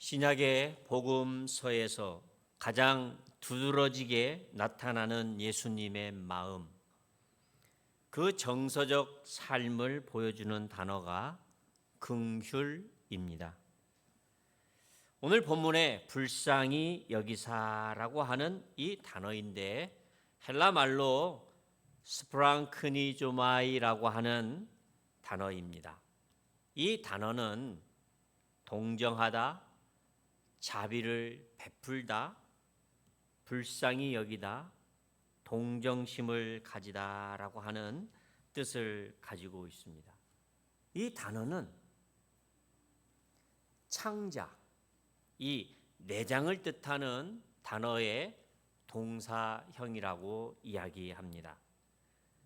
신약의 복음서에서 가장 두드러지게 나타나는 예수님의 마음, 그 정서적 삶을 보여주는 단어가 긍휼입니다. 오늘 본문에 불쌍히 여기사라고 하는 이 단어인데 헬라 말로 스프랑크니조마이라고 하는 단어입니다. 이 단어는 동정하다, 자비를 베풀다, 불쌍히 여기다, 동정심을 가지다라고 하는 뜻을 가지고 있습니다. 이 단어는 창자, 이 내장을 뜻하는 단어의 동사형이라고 이야기합니다.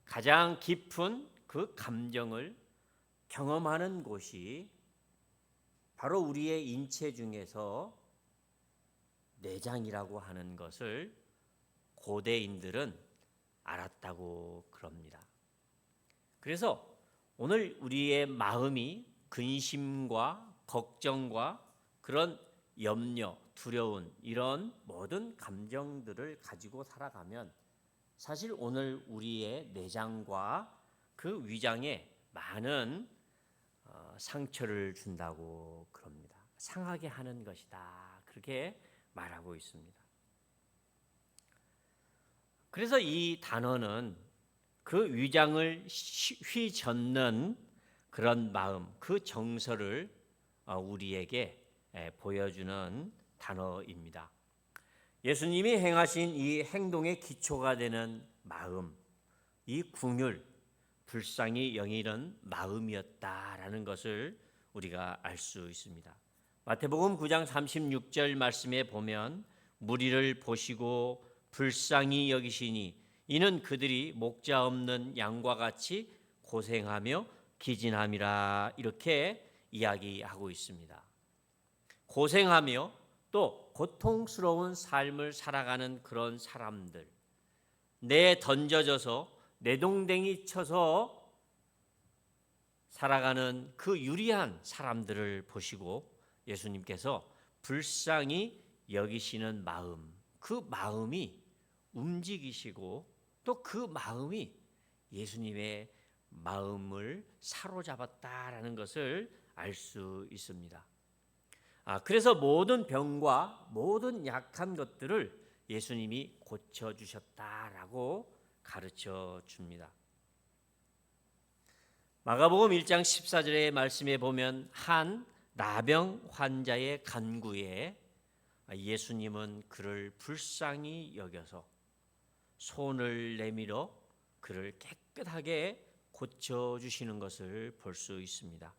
가장 깊은 그 감정을 경험하는 곳이 바로 우리의 인체 중에서 내장이라고 하는 것을 고대인들은 알았다고 그럽니다. 그래서 오늘 우리의 마음이 근심과 걱정과 그런 염려, 두려운 이런 모든 감정들을 가지고 살아가면 사실 오늘 우리의 내장과 그 위장에 많은 상처를 준다고 그럽니다. 상하게 하는 것이다. 그렇게 말하고 있습니다. 그래서 이 단어는 그 위장을 휘젓는 그런 마음, 그 정서를 우리에게 보여주는 단어입니다. 예수님이 행하신 이 행동의 기초가 되는 마음, 이 긍휼, 불쌍히 여기는 마음이었다라는 것을 우리가 알 수 있습니다. 마태복음 9장 36절 말씀에 보면 무리를 보시고 불쌍히 여기시니 이는 그들이 목자 없는 양과 같이 고생하며 기진함이라 이렇게 이야기하고 있습니다. 고생하며 또 고통스러운 삶을 살아가는 그런 사람들, 내 던져져서 내동댕이 쳐서 살아가는 그 유리한 사람들을 보시고 예수님께서 불쌍히 여기시는 마음, 그 마음이 움직이시고 또 그 마음이 예수님의 마음을 사로잡았다라는 것을 알 수 있습니다. 그래서 모든 병과 모든 약한 것들을 예수님이 고쳐주셨다라고 가르쳐 줍니다. 마가복음 1장 14절의 말씀에 보면 한 나병 환자의 간구에 예수님은 그를 불쌍히 여겨서 손을 내밀어 그를 깨끗하게 고쳐주시는 것을 볼 수 있습니다.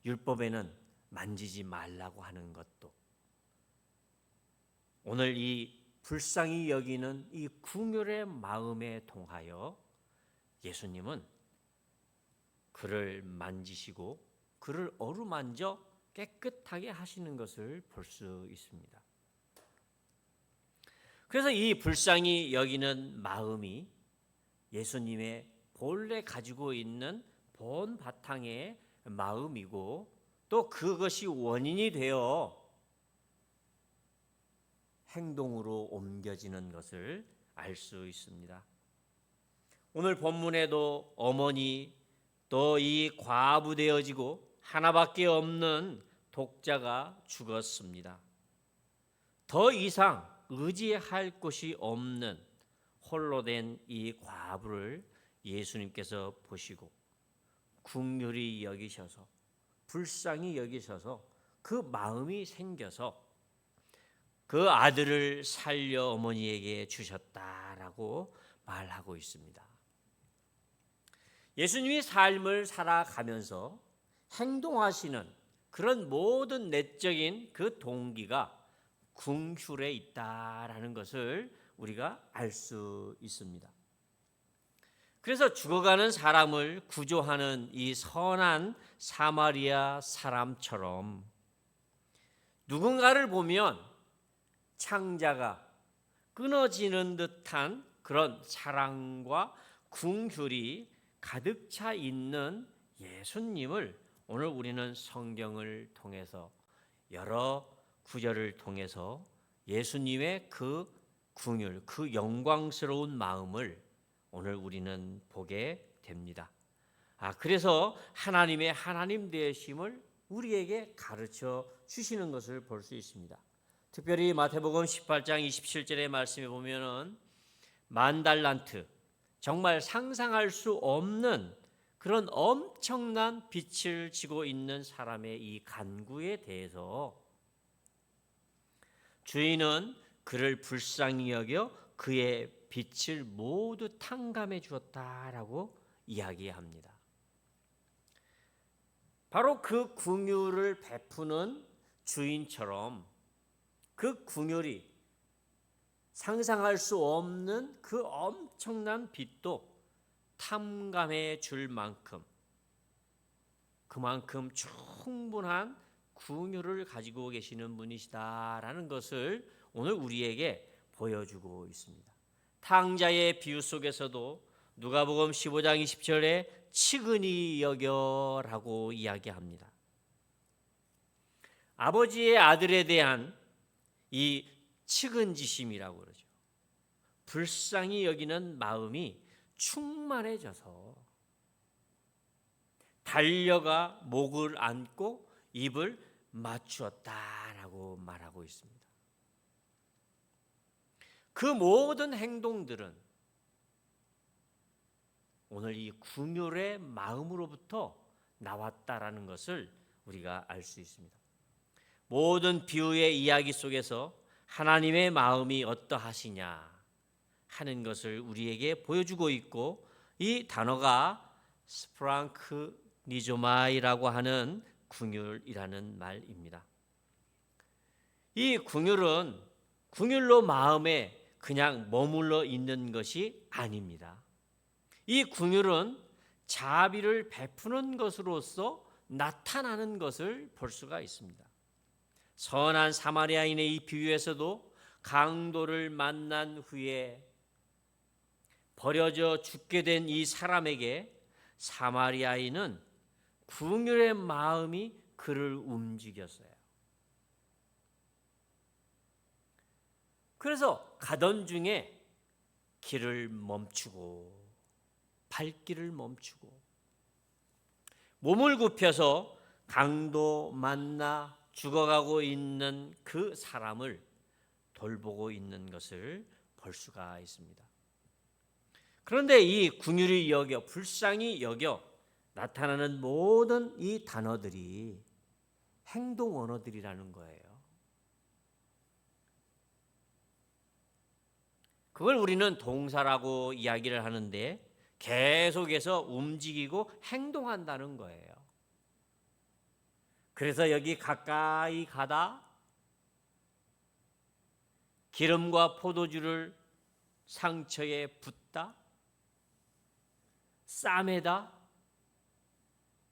율법에는 만지지 말라고 하는 것도 오늘 이 불쌍히 여기는 이 긍휼의 마음에 통하여 예수님은 그를 만지시고 그를 어루만져 깨끗하게 하시는 것을 볼 수 있습니다. 그래서 이 불쌍히 여기는 마음이 예수님의 본래 가지고 있는 본 바탕의 마음이고 또 그것이 원인이 되어 행동으로 옮겨지는 것을 알 수 있습니다. 오늘 본문에도 어머니 또 이 과부 되어지고 하나밖에 없는 독자가 죽었습니다. 더 이상 의지할 곳이 없는 홀로 된 이 과부를 예수님께서 보시고 긍휼히 여기셔서 불쌍히 여기셔서 그 마음이 생겨서 그 아들을 살려 어머니에게 주셨다라고 말하고 있습니다. 예수님이 삶을 살아가면서 행동하시는 그런 모든 내적인 그 동기가 긍휼에 있다라는 것을 우리가 알 수 있습니다. 그래서 죽어가는 사람을 구조하는 이 선한 사마리아 사람처럼 누군가를 보면 창자가 끊어지는 듯한 그런 사랑과 긍휼이 가득 차 있는 예수님을 오늘 우리는 성경을 통해서 여러 구절을 통해서 예수님의 그 긍휼, 그 영광스러운 마음을 오늘 우리는 보게 됩니다. 그래서 하나님의 하나님 되심을 우리에게 가르쳐 주시는 것을 볼 수 있습니다. 특별히 마태복음 18장 27절의 말씀에 보면은 만 달란트, 정말 상상할 수 없는 그런 엄청난 빚을 지고 있는 사람의 이 간구에 대해서 주인은 그를 불쌍히 여겨 그의 빚을 모두 탕감해 주었다라고 이야기합니다. 바로 그 긍휼을 베푸는 주인처럼 그 긍휼이 상상할 수 없는 그 엄청난 빚도 탕감해 줄 만큼 그만큼 충분한 긍휼을 가지고 계시는 분이시다라는 것을 오늘 우리에게 보여주고 있습니다. 탕자의 비유 속에서도 누가복음 15장 20절에 측은히 여겨라고 이야기합니다. 아버지의 아들에 대한 이 측은지심이라고 그러죠. 불쌍히 여기는 마음이 충만해져서 달려가 목을 안고 입을 맞추었다라고 말하고 있습니다. 그 모든 행동들은 오늘 이 긍휼의 마음으로부터 나왔다라는 것을 우리가 알 수 있습니다. 모든 비유의 이야기 속에서 하나님의 마음이 어떠하시냐 하는 것을 우리에게 보여주고 있고, 이 단어가 스프랑크니조마이라고 하는 긍휼이라는 말입니다. 이 긍휼은 긍휼로 마음에 그냥 머물러 있는 것이 아닙니다. 이 긍휼은 자비를 베푸는 것으로서 나타나는 것을 볼 수가 있습니다. 선한 사마리아인의 이 비유에서도 강도를 만난 후에 버려져 죽게 된 이 사람에게 사마리아인은 긍휼의 마음이 그를 움직였어요. 그래서 가던 중에 길을 멈추고 발길을 멈추고 몸을 굽혀서 강도 만나 죽어가고 있는 그 사람을 돌보고 있는 것을 볼 수가 있습니다. 그런데 이 긍휼히 여겨, 불쌍히 여겨 나타나는 모든 이 단어들이 행동 언어들이라는 거예요. 그걸 우리는 동사라고 이야기를 하는데 계속해서 움직이고 행동한다는 거예요. 그래서 여기 가까이 가다, 기름과 포도주를 상처에 붓다, 싸매다,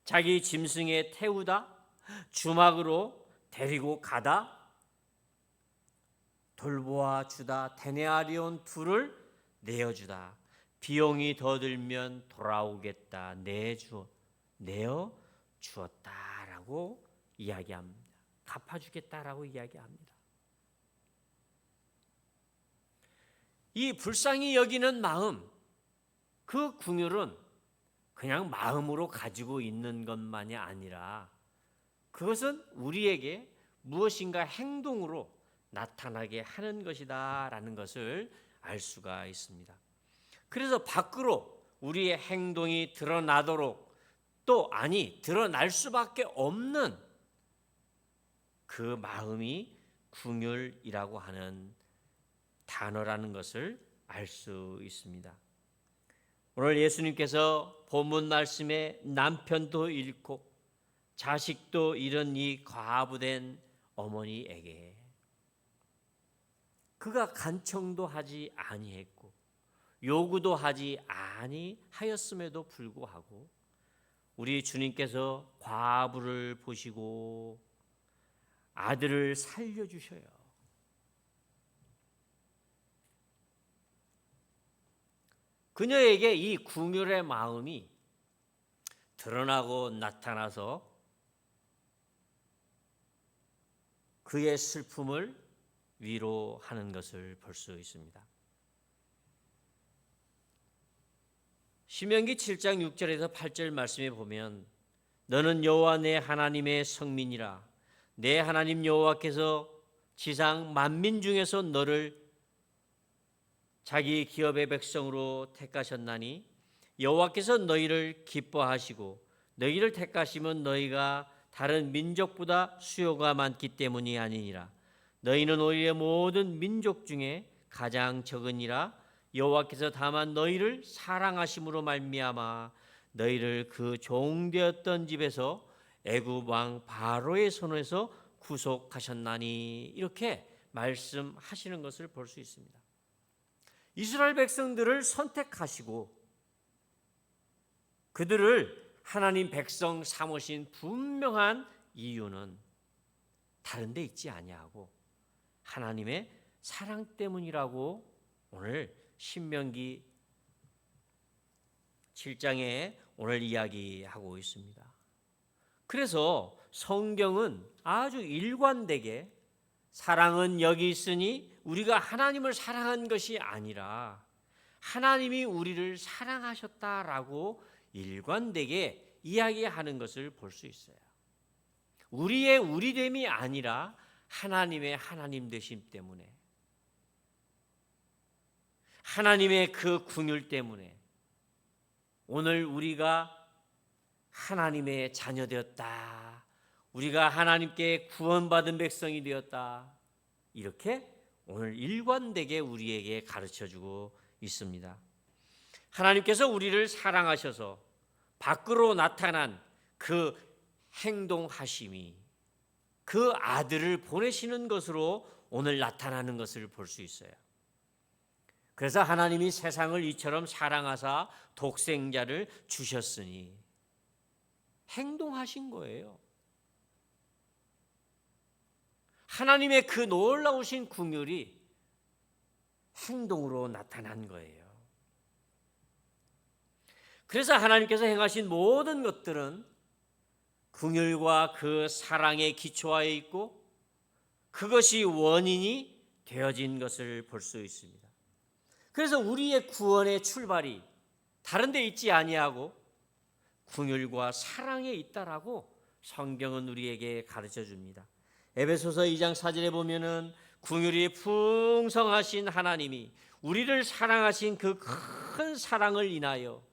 자기 짐승에 태우다, 주막으로 데리고 가다, 돌보아 주다, 데나리온 둘을 내어주다, 비용이 더 들면 돌아오겠다, 내어 주었다라고 이야기합니다. 갚아주겠다라고 이야기합니다. 이 불쌍히 여기는 마음, 그 긍휼은 그냥 마음으로 가지고 있는 것만이 아니라 그것은 우리에게 무엇인가 행동으로 나타나게 하는 것이다라는 것을 알 수가 있습니다. 그래서 밖으로 우리의 행동이 드러나도록, 드러날 수밖에 없는 그 마음이 긍휼이라고 하는 단어라는 것을 알 수 있습니다. 오늘 예수님께서 본문 말씀에 남편도 잃고 자식도 잃은 이 과부된 어머니에게 그가 간청도 하지 아니했고 요구도 하지 아니하였음에도 불구하고 우리 주님께서 과부를 보시고 아들을 살려주셔요. 그녀에게 이 긍휼의 마음이 드러나고 나타나서 그의 슬픔을 위로하는 것을 볼 수 있습니다. 신명기 7장 6절에서 8절 말씀에 보면 너는 여호와 내 하나님의 성민이라 내 하나님 여호와께서 지상 만민 중에서 너를 자기 기업의 백성으로 택하셨나니 여호와께서 너희를 기뻐하시고 너희를 택하시면 너희가 다른 민족보다 수요가 많기 때문이 아니니라. 너희는 오히려 모든 민족 중에 가장 적으니라. 여호와께서 다만 너희를 사랑하심으로 말미암아 너희를 그 종되었던 집에서 애굽 왕 바로의 손에서 구속하셨나니 이렇게 말씀하시는 것을 볼 수 있습니다. 이스라엘 백성들을 선택하시고 그들을 하나님 백성 삼으신 분명한 이유는 다른 데 있지 아니하고 하나님의 사랑 때문이라고 오늘 신명기 7장에 오늘 이야기하고 있습니다. 그래서 성경은 아주 일관되게 사랑은 여기 있으니 우리가 하나님을 사랑한 것이 아니라 하나님이 우리를 사랑하셨다라고 일관되게 이야기하는 것을 볼 수 있어요. 우리의 우리됨이 아니라 하나님의 하나님 되심 때문에 하나님의 그 긍휼 때문에 오늘 우리가 하나님의 자녀 되었다. 우리가 하나님께 구원받은 백성이 되었다. 이렇게 오늘 일관되게 우리에게 가르쳐주고 있습니다. 하나님께서 우리를 사랑하셔서 밖으로 나타난 그 행동하심이 그 아들을 보내시는 것으로 오늘 나타나는 것을 볼 수 있어요. 그래서 하나님이 세상을 이처럼 사랑하사 독생자를 주셨으니 행동하신 거예요. 하나님의 그 놀라우신 긍휼이 행동으로 나타난 거예요. 그래서 하나님께서 행하신 모든 것들은 긍휼과 그 사랑에 기초하여 있고 그것이 원인이 되어진 것을 볼 수 있습니다. 그래서 우리의 구원의 출발이 다른 데 있지 아니하고 긍휼과 사랑에 있다라고 성경은 우리에게 가르쳐 줍니다. 에베소서 2장 4절에 보면은 긍휼이 풍성하신 하나님이 우리를 사랑하신 그 큰 사랑을 인하여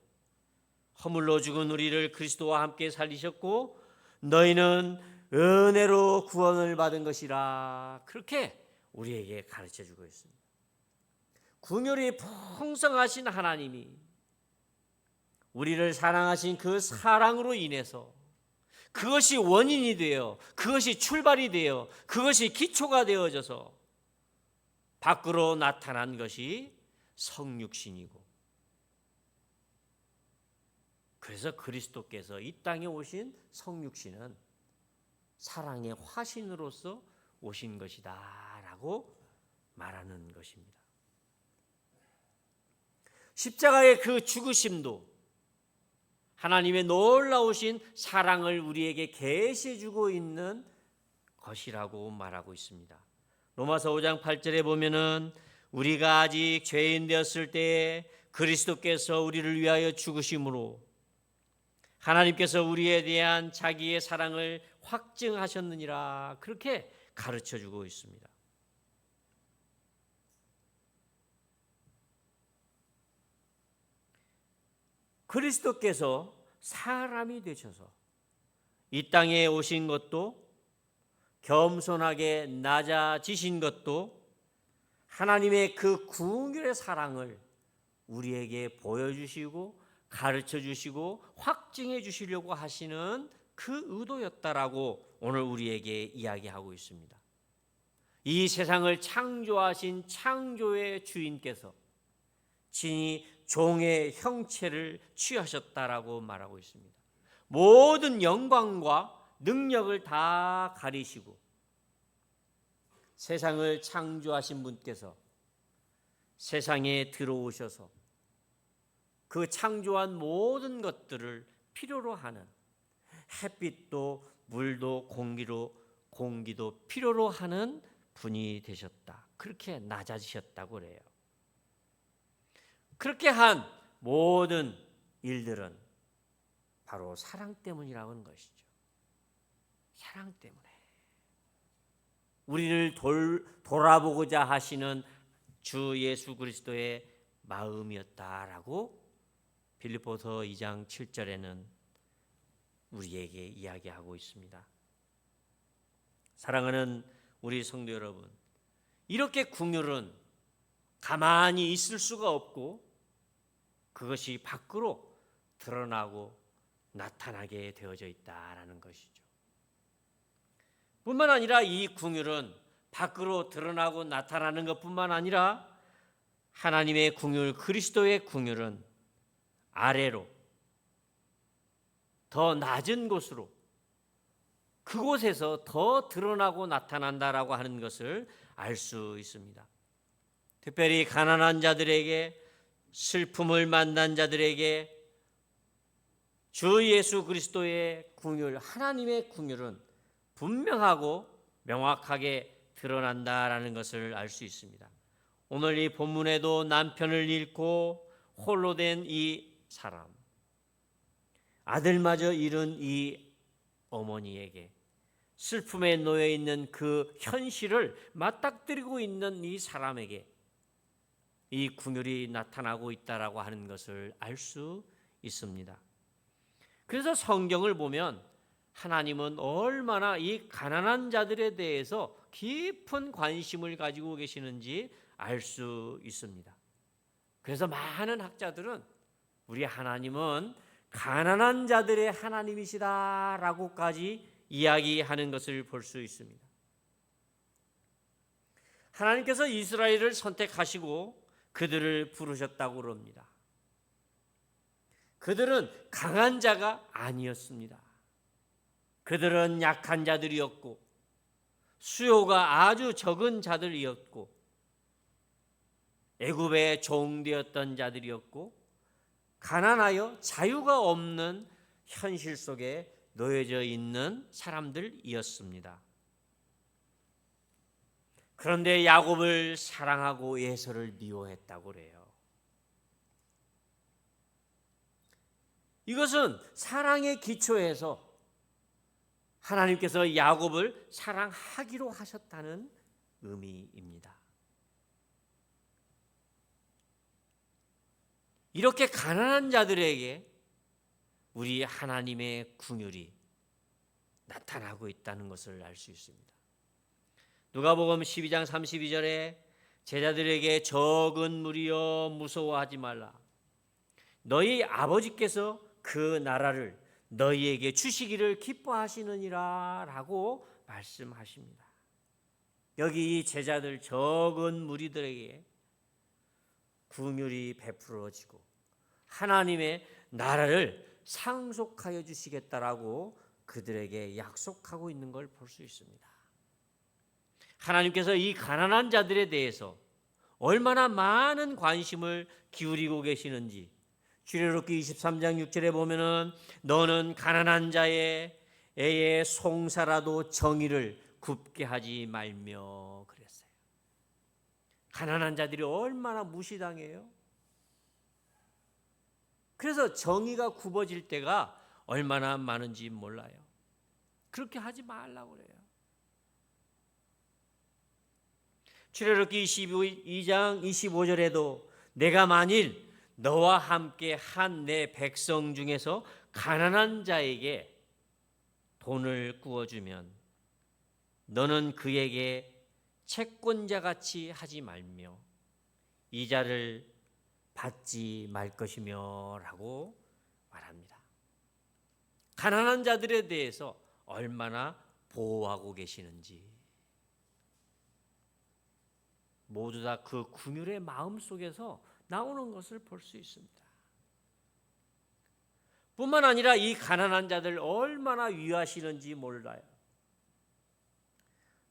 허물로 죽은 우리를 그리스도와 함께 살리셨고 너희는 은혜로 구원을 받은 것이라 그렇게 우리에게 가르쳐 주고 있습니다. 긍휼이 풍성하신 하나님이 우리를 사랑하신 그 사랑으로 인해서 그것이 원인이 되어 그것이 출발이 되어 그것이 기초가 되어져서 밖으로 나타난 것이 성육신이고 그래서 그리스도께서 이 땅에 오신 성육신은 사랑의 화신으로서 오신 것이다 라고 말하는 것입니다. 십자가의 그 죽으심도 하나님의 놀라우신 사랑을 우리에게 계시해 주고 있는 것이라고 말하고 있습니다. 로마서 5장 8절에 보면은 우리가 아직 죄인 되었을 때에 그리스도께서 우리를 위하여 죽으심으로 하나님께서 우리에 대한 자기의 사랑을 확증하셨느니라 그렇게 가르쳐 주고 있습니다. 그리스도께서 사람이 되셔서 이 땅에 오신 것도 겸손하게 낮아지신 것도 하나님의 그 긍휼의 사랑을 우리에게 보여주시고 가르쳐 주시고 확증해 주시려고 하시는 그 의도였다라고 오늘 우리에게 이야기하고 있습니다. 이 세상을 창조하신 창조의 주인께서 친히 종의 형체를 취하셨다라고 말하고 있습니다. 모든 영광과 능력을 다 가리시고 세상을 창조하신 분께서 세상에 들어오셔서 그 창조한 모든 것들을 필요로 하는 햇빛도 물도 공기로 공기도 필요로 하는 분이 되셨다. 그렇게 낮아지셨다고 그래요. 그렇게 한 모든 일들은 바로 사랑 때문이라고 하는 것이죠. 사랑 때문에. 우리를 돌아보고자 하시는 주 예수 그리스도의 마음이었다라고 빌립보서 2장 7절에는 우리에게 이야기하고 있습니다. 사랑하는 우리 성도 여러분, 이렇게 긍휼은 가만히 있을 수가 없고 그것이 밖으로 드러나고 나타나게 되어져 있다라는 것이죠. 뿐만 아니라 이 긍휼은 밖으로 드러나고 나타나는 것뿐만 아니라 하나님의 긍휼, 그리스도의 긍휼은 아래로 더 낮은 곳으로 그곳에서 더 드러나고 나타난다라고 하는 것을 알 수 있습니다. 특별히 가난한 자들에게, 슬픔을 만난 자들에게 주 예수 그리스도의 긍휼, 하나님의 긍휼은 분명하고 명확하게 드러난다라는 것을 알 수 있습니다. 오늘 이 본문에도 남편을 잃고 홀로 된 이 사람, 아들마저 잃은 이 어머니에게 슬픔에 놓여 있는 그 현실을 맞닥뜨리고 있는 이 사람에게 이 긍휼이 나타나고 있다라고 하는 것을 알 수 있습니다. 그래서 성경을 보면 하나님은 얼마나 이 가난한 자들에 대해서 깊은 관심을 가지고 계시는지 알 수 있습니다. 그래서 많은 학자들은 우리 하나님은 가난한 자들의 하나님이시다라고까지 이야기하는 것을 볼 수 있습니다. 하나님께서 이스라엘을 선택하시고 그들을 부르셨다고 그럽니다. 그들은 강한 자가 아니었습니다. 그들은 약한 자들이었고 수요가 아주 적은 자들이었고 애굽의 종되었던 자들이었고 가난하여 자유가 없는 현실 속에 놓여져 있는 사람들이었습니다. 그런데 야곱을 사랑하고 에서를 미워했다고 그래요. 이것은 사랑의 기초에서 하나님께서 야곱을 사랑하기로 하셨다는 의미입니다. 이렇게 가난한 자들에게 우리 하나님의 긍휼이 나타나고 있다는 것을 알 수 있습니다. 누가복음 12장 32절에 제자들에게 적은 무리여 무서워하지 말라. 너희 아버지께서 그 나라를 너희에게 주시기를 기뻐하시느니라 라고 말씀하십니다. 여기 이 제자들 적은 무리들에게 긍휼이 베풀어지고 하나님의 나라를 상속하여 주시겠다라고 그들에게 약속하고 있는 걸 볼 수 있습니다. 하나님께서 이 가난한 자들에 대해서 얼마나 많은 관심을 기울이고 계시는지 출애굽기 23장 6절에 보면은 너는 가난한 자의 애의 송사라도 정의를 굽게 하지 말며 그랬어요. 가난한 자들이 얼마나 무시당해요. 그래서 정의가 굽어질 때가 얼마나 많은지 몰라요. 그렇게 하지 말라고 그래요. 출애굽기 22장 25절에도 내가 만일 너와 함께 한 내 백성 중에서 가난한 자에게 돈을 구워주면 너는 그에게 채권자같이 하지 말며 이자를 받지 말 것이며 라고 말합니다. 가난한 자들에 대해서 얼마나 보호하고 계시는지 모두 다 그 긍휼의 마음 속에서 나오는 것을 볼 수 있습니다. 뿐만 아니라 이 가난한 자들 얼마나 위하시는지 몰라요.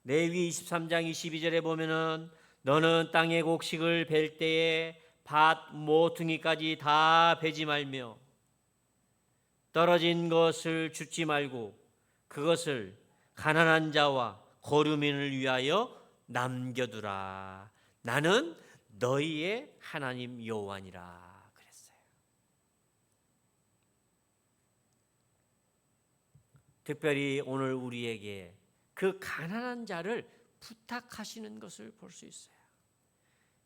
레위기 23장 22절에 보면은 너는 땅의 곡식을 벨 때에 밭 모퉁이까지 다 베지 말며 떨어진 것을 줍지 말고 그것을 가난한 자와 거류민을 위하여 남겨두라. 나는 너희의 하나님 여호와니라 그랬어요. 특별히 오늘 우리에게 그 가난한 자를 부탁하시는 것을 볼 수 있어요.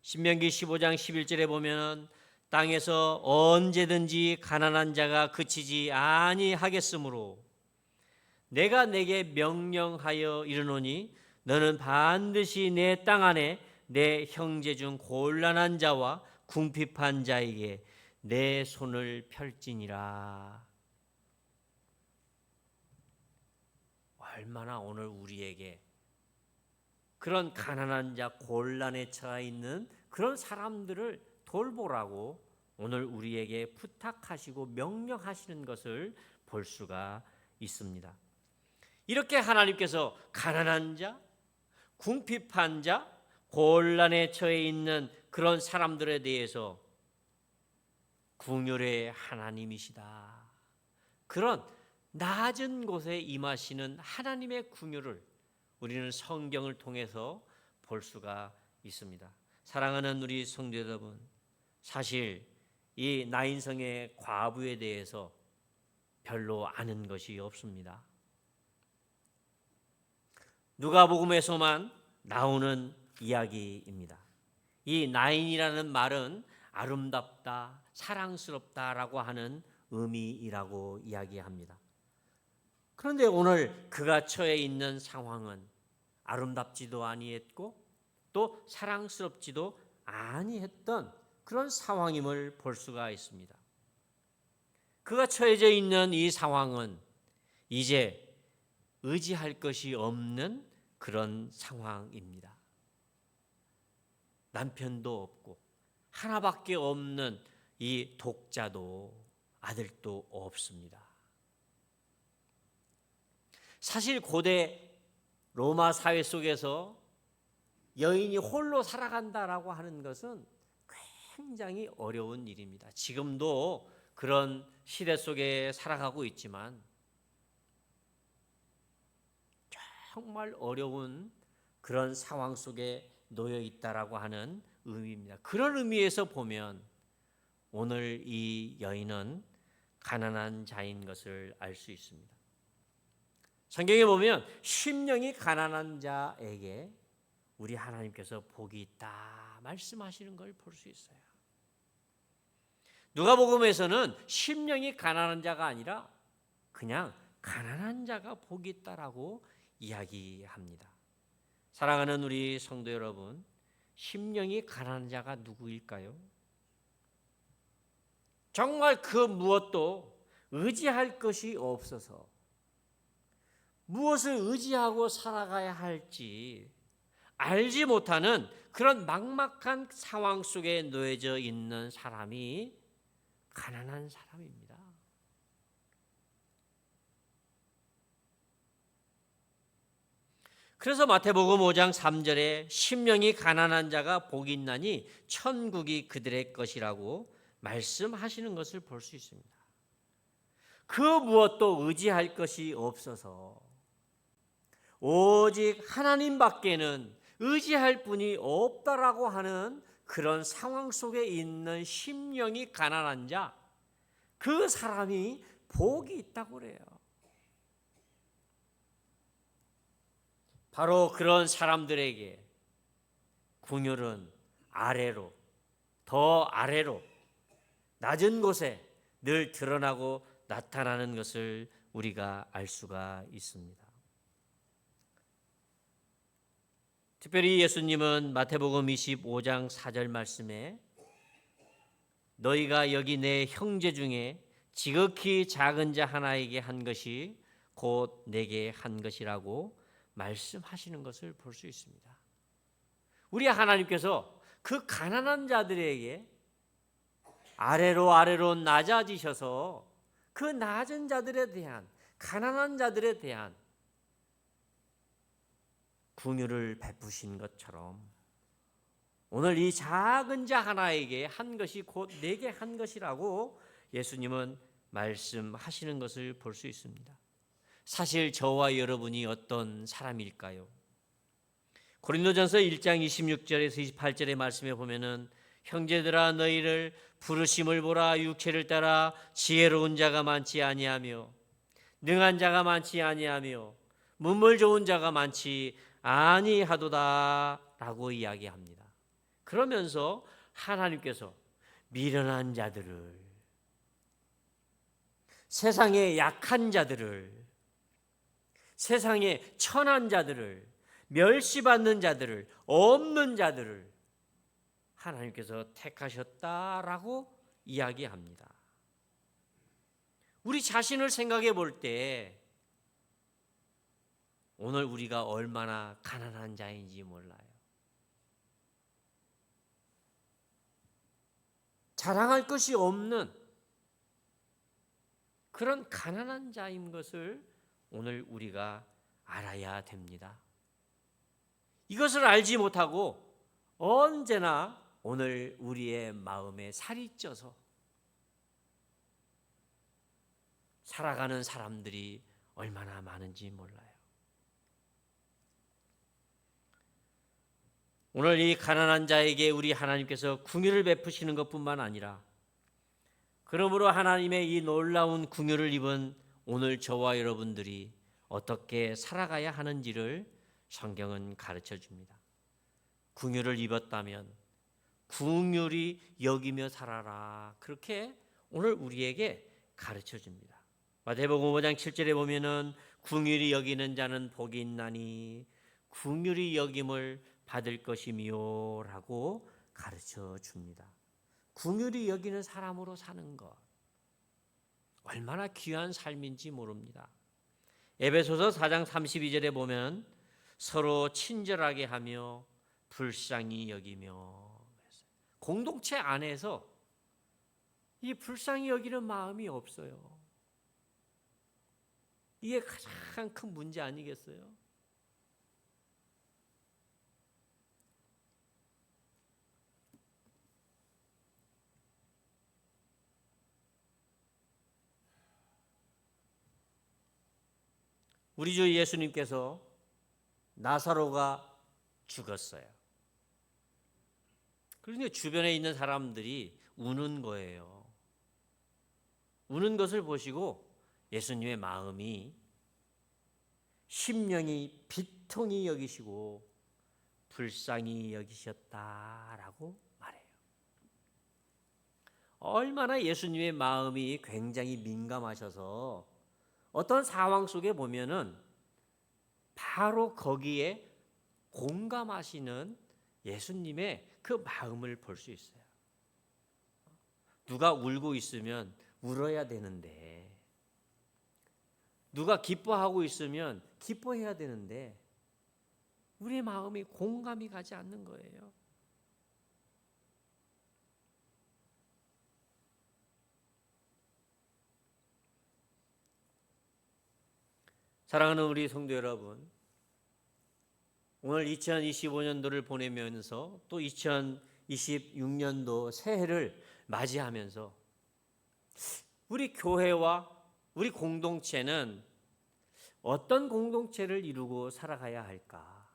신명기 15장 11절에 보면 땅에서 언제든지 가난한 자가 그치지 아니하겠으므로 내가 내게 명령하여 이르노니 너는 반드시 내 땅 안에 내 형제 중 곤란한 자와 궁핍한 자에게 내 손을 펼지니라. 얼마나 오늘 우리에게 그런 가난한 자, 곤란에 처해 있는 그런 사람들을 돌보라고 오늘 우리에게 부탁하시고 명령하시는 것을 볼 수가 있습니다. 이렇게 하나님께서 가난한 자, 궁핍한 자, 곤란에 처해 있는 그런 사람들에 대해서 긍휼의 하나님이시다. 그런 낮은 곳에 임하시는 하나님의 긍휼을 우리는 성경을 통해서 볼 수가 있습니다. 사랑하는 우리 성도 여러분, 사실 이 나인성의 과부에 대해서 별로 아는 것이 없습니다. 누가복음에서만 나오는 이야기입니다. 이 나인이라는 말은 아름답다, 사랑스럽다라고 하는 의미이라고 이야기합니다. 그런데 오늘 그가 처해 있는 상황은 아름답지도 아니했고 또 사랑스럽지도 아니했던 그런 상황임을 볼 수가 있습니다. 그가 처해져 있는 이 상황은 이제 의지할 것이 없는 그런 상황입니다. 남편도 없고 하나밖에 없는 이 독자도 아들도 없습니다. 사실 고대 로마 사회 속에서 여인이 홀로 살아간다라고 하는 것은 굉장히 어려운 일입니다. 지금도 그런 시대 속에 살아가고 있지만 정말 어려운 그런 상황 속에 놓여 있다라고 하는 의미입니다. 그런 의미에서 보면 오늘 이 여인은 가난한 자인 것을 알 수 있습니다. 성경에 보면 심령이 가난한 자에게 우리 하나님께서 복이 있다 말씀하시는 걸 볼 수 있어요. 누가복음에서는 심령이 가난한 자가 아니라 그냥 가난한 자가 복이 있다라고 이야기합니다. 사랑하는 우리 성도 여러분, 심령이 가난한 자가 누구일까요? 정말 그 무엇도 의지할 것이 없어서 무엇을 의지하고 살아가야 할지 알지 못하는 그런 막막한 상황 속에 놓여져 있는 사람이 가난한 사람입니다. 그래서 마태복음 5장 3절에 심령이 가난한 자가 복이 있나니 천국이 그들의 것이라고 말씀하시는 것을 볼 수 있습니다. 그 무엇도 의지할 것이 없어서 오직 하나님밖에는 의지할 분이 없다라고 하는 그런 상황 속에 있는 심령이 가난한 자, 그 사람이 복이 있다고 그래요. 바로 그런 사람들에게 긍휼은 아래로, 더 아래로, 낮은 곳에 늘 드러나고 나타나는 것을 우리가 알 수가 있습니다. 특별히 예수님은 마태복음 25장 4절 말씀에 너희가 여기 내 형제 중에 지극히 작은 자 하나에게 한 것이 곧 내게 한 것이라고 말씀하시는 것을 볼 수 있습니다. 우리 하나님께서 그 가난한 자들에게 아래로 낮아지셔서 그 낮은 자들에 대한, 가난한 자들에 대한 긍휼을 베푸신 것처럼 오늘 이 작은 자 하나에게 한 것이 곧 내게 한 것이라고 예수님은 말씀하시는 것을 볼 수 있습니다. 사실 저와 여러분이 어떤 사람일까요? 고린도전서 1장 26절에서 28절의 말씀에 보면은 형제들아 너희를 부르심을 보라 육체를 따라 지혜로운 자가 많지 아니하며 능한 자가 많지 아니하며 문물 좋은 자가 많지 아니하도다라고 이야기합니다. 그러면서 하나님께서 미련한 자들을, 세상의 약한 자들을, 세상의 천한 자들을, 멸시받는 자들을, 없는 자들을 하나님께서 택하셨다라고 이야기합니다. 우리 자신을 생각해 볼 때 오늘 우리가 얼마나 가난한 자인지 몰라요. 자랑할 것이 없는 그런 가난한 자인 것을 오늘 우리가 알아야 됩니다. 이것을 알지 못하고 언제나 오늘 우리의 마음에 살이 쪄서 살아가는 사람들이 얼마나 많은지 몰라요. 오늘 이 가난한 자에게 우리 하나님께서 긍휼을 베푸시는 것뿐만 아니라 그러므로 하나님의 이 놀라운 긍휼을 입은 오늘 저와 여러분들이 어떻게 살아가야 하는지를 성경은 가르쳐 줍니다. 긍휼을 입었다면 긍휼히 여기며 살아라. 그렇게 오늘 우리에게 가르쳐 줍니다. 마태복음 5장 7절에 보면은 긍휼히 여기는 자는 복이 있나니 긍휼히 여김을 받을 것이미요라고 가르쳐 줍니다. 긍휼히 여기는 사람으로 사는 것 얼마나 귀한 삶인지 모릅니다. 에베소서 4장 32절에 보면 서로 친절하게 하며 불쌍히 여기며 공동체 안에서 이 불쌍히 여기는 마음이 없어요. 이게 가장 큰 문제 아니겠어요? 우리 주 예수님께서 나사로가 죽었어요. 그런데 주변에 있는 사람들이 우는 거예요. 우는 것을 보시고 예수님의 마음이 심령이 비통히 여기시고 불쌍히 여기셨다라고 말해요. 얼마나 예수님의 마음이 굉장히 민감하셔서 어떤 상황 속에 보면은 바로 거기에 공감하시는 예수님의 그 마음을 볼 수 있어요. 누가 울고 있으면 울어야 되는데, 누가 기뻐하고 있으면 기뻐해야 되는데, 우리의 마음이 공감이 가지 않는 거예요. 사랑하는 우리 성도 여러분, 오늘 2025년도를 보내면서 또 2026년도 새해를 맞이하면서 우리 교회와 우리 공동체는 어떤 공동체를 이루고 살아가야 할까?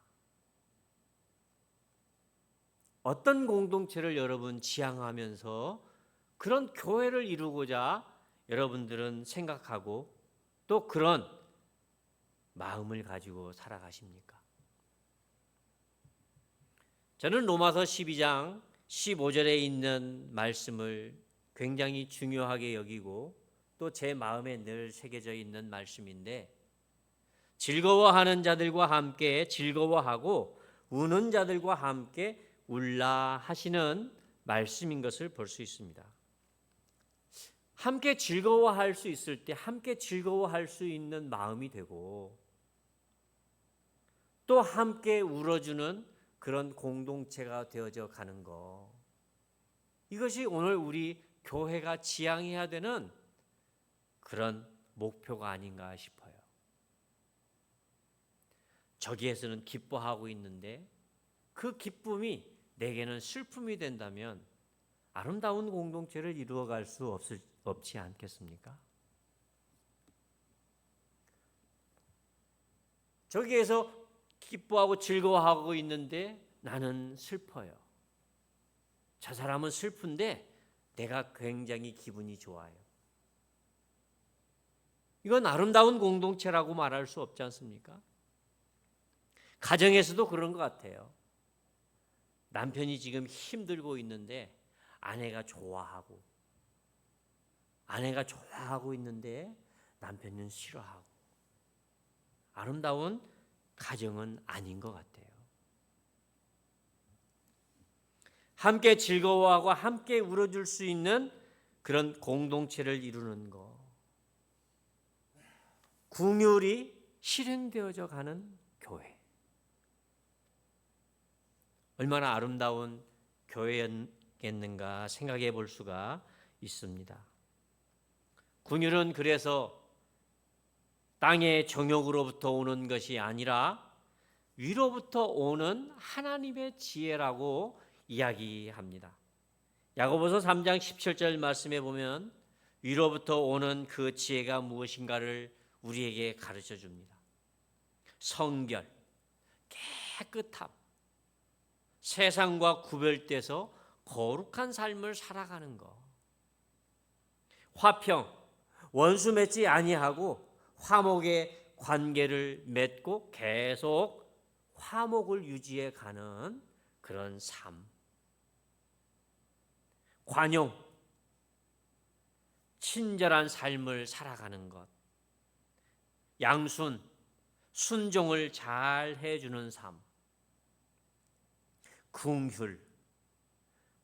어떤 공동체를 여러분 지향하면서 그런 교회를 이루고자 여러분들은 생각하고 또 그런 마음을 가지고 살아가십니까? 저는 로마서 12장 15절에 있는 말씀을 굉장히 중요하게 여기고 또 제 마음에 늘 새겨져 있는 말씀인데, 즐거워하는 자들과 함께 즐거워하고 우는 자들과 함께 울라 하시는 말씀인 것을 볼 수 있습니다. 함께 즐거워할 수 있을 때 함께 즐거워할 수 있는 마음이 되고 또 함께 울어주는 그런 공동체가 되어져 가는 것, 이것이 오늘 우리 교회가 지향해야 되는 그런 목표가 아닌가 싶어요. 저기에서는 기뻐하고 있는데 그 기쁨이 내게는 슬픔이 된다면 아름다운 공동체를 이루어갈 수 없지 않겠습니까? 저기에서 기뻐하고 즐거워하고 있는데 나는 슬퍼요. 저 사람은 슬픈데 내가 굉장히 기분이 좋아요. 이건 아름다운 공동체라고 말할 수 없지 않습니까? 가정에서도 그런 것 같아요. 남편이 지금 힘들고 있는데 아내가 좋아하고 있는데 남편은 싫어하고, 아름다운 가정은 아닌 것 같아요. 함께 즐거워하고 함께 울어줄 수 있는 그런 공동체를 이루는 것, 긍휼이 실행되어져 가는 교회, 얼마나 아름다운 교회였겠는가 생각해 볼 수가 있습니다. 긍휼은 그래서 땅의 정욕으로부터 오는 것이 아니라 위로부터 오는 하나님의 지혜라고 이야기합니다. 야고보서 3장 17절 말씀에 보면 위로부터 오는 그 지혜가 무엇인가를 우리에게 가르쳐 줍니다. 성결, 깨끗함, 세상과 구별돼서 거룩한 삶을 살아가는 것, 화평, 원수 맺지 아니하고 화목의 관계를 맺고 계속 화목을 유지해 가는 그런 삶, 관용, 친절한 삶을 살아가는 것, 양순, 순종을 잘 해주는 삶, 긍휼,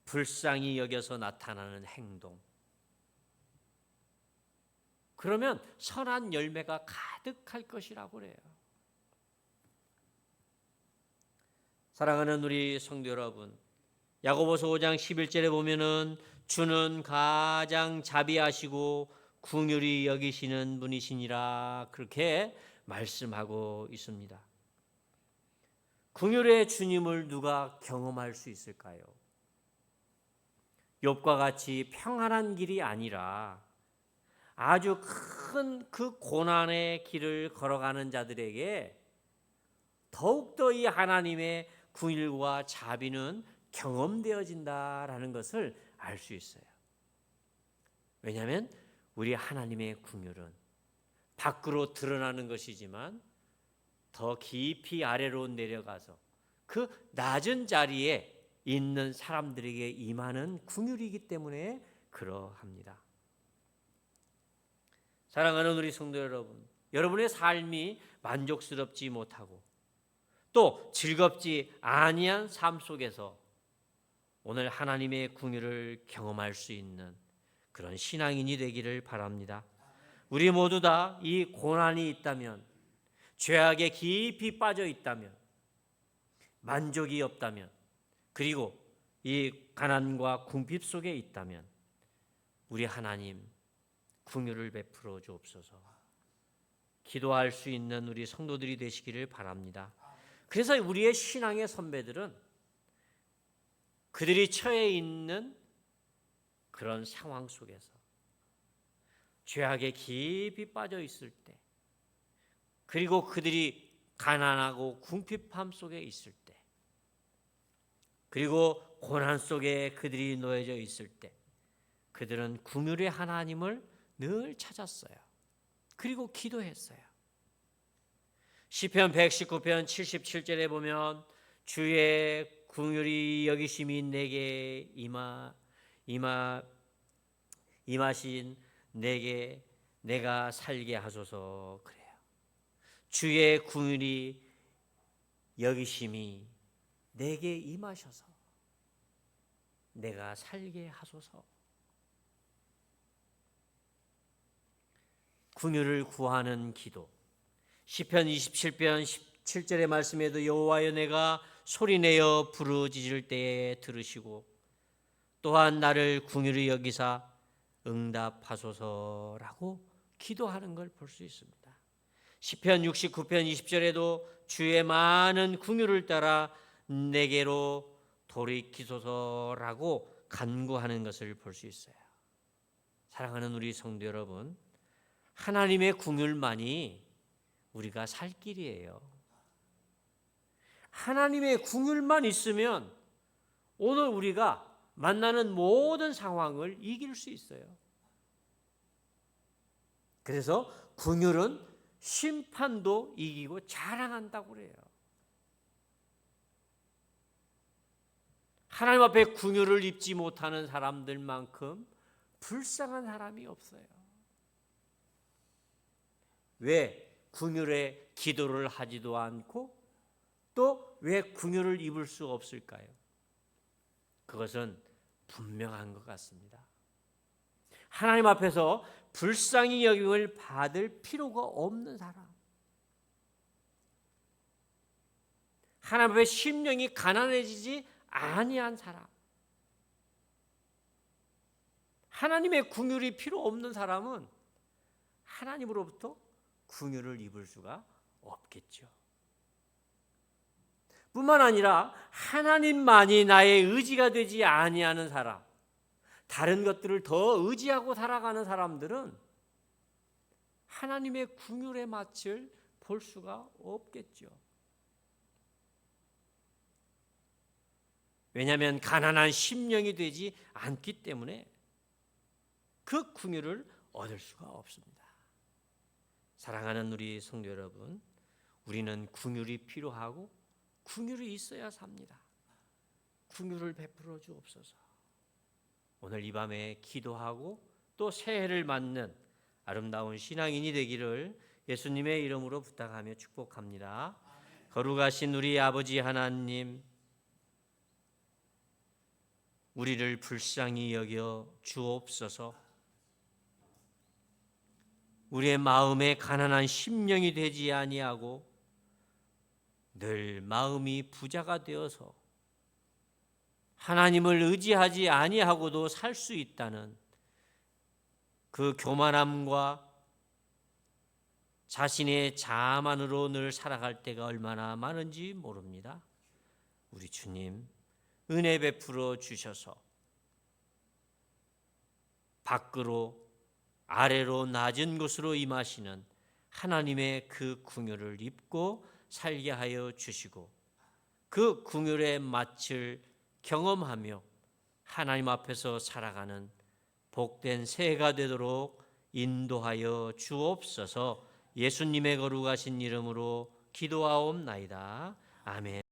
불쌍히 여겨서 나타나는 행동. 그러면 선한 열매가 가득할 것이라고 그래요. 사랑하는 우리 성도 여러분, 야고보서 5장 11절에 보면은 주는 가장 자비하시고 긍휼히 여기시는 분이시니라, 그렇게 말씀하고 있습니다. 긍휼의 주님을 누가 경험할 수 있을까요? 욥과 같이 평안한 길이 아니라 아주 큰 그 고난의 길을 걸어가는 자들에게 더욱더 이 하나님의 긍휼과 자비는 경험되어진다라는 것을 알 수 있어요. 왜냐하면 우리 하나님의 긍휼은 밖으로 드러나는 것이지만 더 깊이 아래로 내려가서 그 낮은 자리에 있는 사람들에게 임하는 긍휼이기 때문에 그러합니다. 사랑하는 우리 성도 여러분, 여러분의 삶이 만족스럽지 못하고 또 즐겁지 아니한 삶 속에서 오늘 하나님의 긍휼을 경험할 수 있는 그런 신앙인이 되기를 바랍니다. 우리 모두 다 이 고난이 있다면, 죄악에 깊이 빠져 있다면, 만족이 없다면, 그리고 이 가난과 궁핍 속에 있다면 우리 하나님 긍휼을 베풀어 주옵소서. 기도할 수 있는 우리 성도들이 되시기를 바랍니다. 그래서 우리의 신앙의 선배들은 그들이 처해 있는 그런 상황 속에서 죄악에 깊이 빠져 있을 때, 그리고 그들이 가난하고 궁핍함 속에 있을 때, 그리고 고난 속에 그들이 놓여져 있을 때 그들은 긍휼의 하나님을 늘 찾았어요. 그리고 기도했어요. 시편 119편 77절에 보면 주의 긍휼이 여기심이 내게 임하신 내게 내가 살게 하소서, 그래요. 주의 긍휼이 여기심이 내게 임하셔서 내가 살게 하소서. 긍휼을 구하는 기도. 시편 27편 17절의 말씀에도 여호와여 내가 소리내어 부르짖을 때에 들으시고 또한 나를 긍휼히 여기사 응답하소서라고 기도하는 걸 볼 수 있습니다. 시편 69편 20절에도 주의 많은 긍휼을 따라 내게로 돌이키소서라고 간구하는 것을 볼 수 있어요. 사랑하는 우리 성도 여러분, 하나님의 긍휼만이 우리가 살 길이에요. 하나님의 긍휼만 있으면 오늘 우리가 만나는 모든 상황을 이길 수 있어요. 그래서 긍휼은 심판도 이기고 자랑한다고 그래요. 하나님 앞에 긍휼을 입지 못하는 사람들만큼 불쌍한 사람이 없어요. 왜 긍휼의 기도를 하지도 않고 또 왜 긍휼을 입을 수 없을까요? 그것은 분명한 것 같습니다. 하나님 앞에서 불쌍히 여김을 받을 필요가 없는 사람, 하나님 앞에 심령이 가난해지지 아니한 사람, 하나님의 긍휼이 필요 없는 사람은 하나님으로부터 긍휼을 입을 수가 없겠죠. 뿐만 아니라 하나님만이 나의 의지가 되지 아니하는 사람, 다른 것들을 더 의지하고 살아가는 사람들은 하나님의 긍휼의 맛을 볼 수가 없겠죠. 왜냐하면 가난한 심령이 되지 않기 때문에 그 긍휼을 얻을 수가 없습니다. 사랑하는 우리 성도 여러분, 우리는 긍휼이 필요하고 긍휼이 있어야 삽니다. 긍휼을 베풀어 주옵소서. 오늘 이 밤에 기도하고 또 새해를 맞는 아름다운 신앙인이 되기를 예수님의 이름으로 부탁하며 축복합니다. 거룩하신 우리 아버지 하나님, 우리를 불쌍히 여겨 주옵소서. 우리의 마음에 가난한 심령이 되지 아니하고 늘 마음이 부자가 되어서 하나님을 의지하지 아니하고도 살 수 있다는 그 교만함과 자신의 자만으로 늘 살아갈 때가 얼마나 많은지 모릅니다. 우리 주님 은혜 베풀어 주셔서 밖으로 아래로 낮은 곳으로 임하시는 하나님의 그 긍휼을 입고 살게 하여 주시고 그 긍휼의 맛을 경험하며 하나님 앞에서 살아가는 복된 새해가 되도록 인도하여 주옵소서. 예수님의 거룩하신 이름으로 기도하옵나이다. 아멘.